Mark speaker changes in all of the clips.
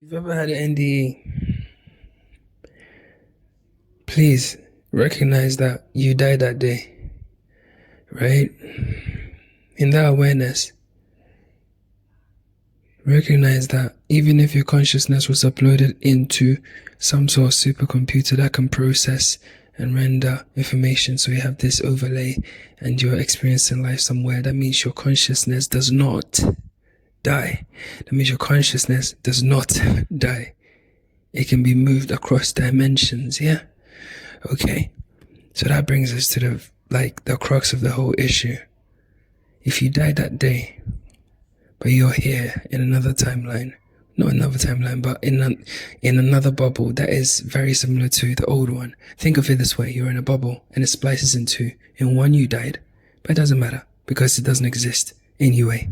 Speaker 1: If you've ever had an NDE, please recognize that you died that day, right? In that awareness, recognize that even if your consciousness was uploaded into some sort of supercomputer that can process and render information, so you have this overlay and you're experiencing life somewhere, that means your consciousness does not die. That means your consciousness does not die. It can be moved across dimensions, yeah? Okay. So that brings us to the crux of the whole issue. If you died that day, but you're here in another timeline, not another timeline, but in another bubble that is very similar to the old one. Think of it this way: you're in a bubble and it splices in two. In one you died, but it doesn't matter because it doesn't exist anyway.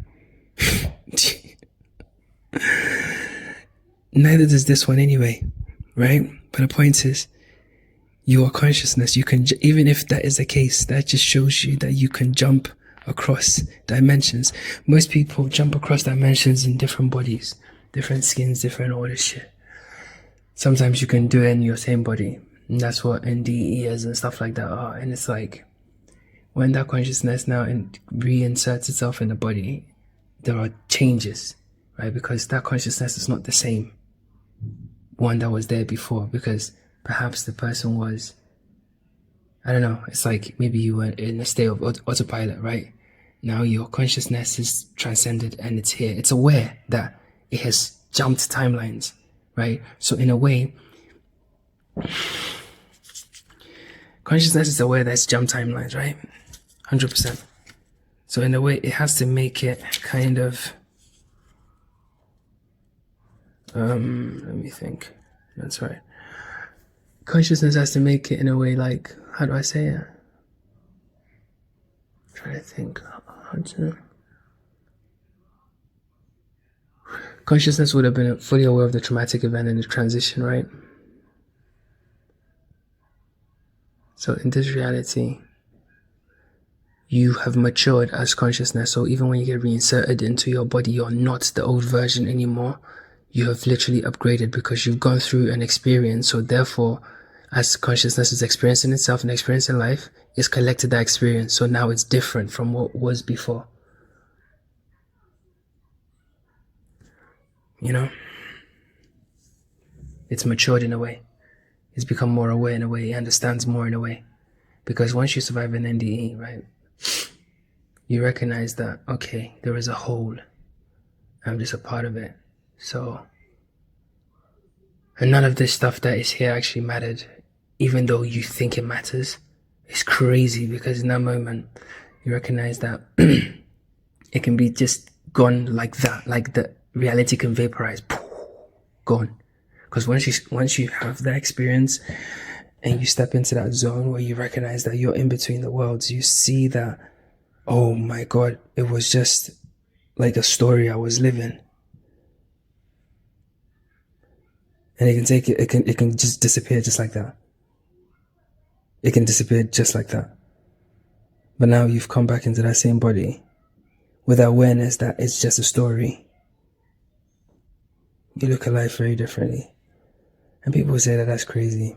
Speaker 1: Neither does this one anyway, right? But the point is, your consciousness, you can, even if that is the case, that just shows you that you can jump across dimensions. Most people jump across dimensions in different bodies, different skins, different all this shit. Sometimes you can do it in your same body, and that's what NDEs and stuff like that are. And it's like, when that consciousness now reinserts itself in the body, there are changes, right? Because that consciousness is not the same one that was there before, because perhaps the person was, I don't know, it's like maybe you were in a state of autopilot, right? Now your consciousness is transcended and it's here. It's aware that it has jumped timelines, right? So in a way, consciousness is aware that it's jumped timelines, right? 100%. So in a way, it has to make it kind of, let me think. That's right. Consciousness has to make it in a way like, how do I say it? I'm trying to think how to. Consciousness would have been fully aware of the traumatic event and the transition, right? So in this reality, you have matured as consciousness. So even when you get reinserted into your body, you're not the old version anymore. You have literally upgraded because you've gone through an experience. So therefore, as consciousness is experiencing itself and experiencing life, it's collected that experience. So now it's different from what was before. You know? It's matured in a way. It's become more aware in a way. It understands more in a way. Because once you survive an NDE, right, you recognize that, okay, there is a whole. I'm just a part of it. So, and none of this stuff that is here actually mattered, even though you think it matters. It's crazy because in that moment, you recognize that it can be just gone like that, like the reality can vaporize, gone. Because once you have that experience and you step into that zone where you recognize that you're in between the worlds, you see that, oh my God, it was just like a story I was living. And it can just disappear just like that. It can disappear just like that. But now you've come back into that same body with awareness that it's just a story. You look at life very differently. And people say that that's crazy.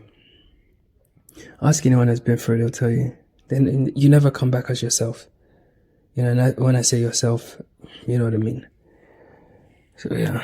Speaker 1: Ask anyone that's been through it, they'll tell you. Then you never come back as yourself. You know, when I say yourself, you know what I mean. So yeah.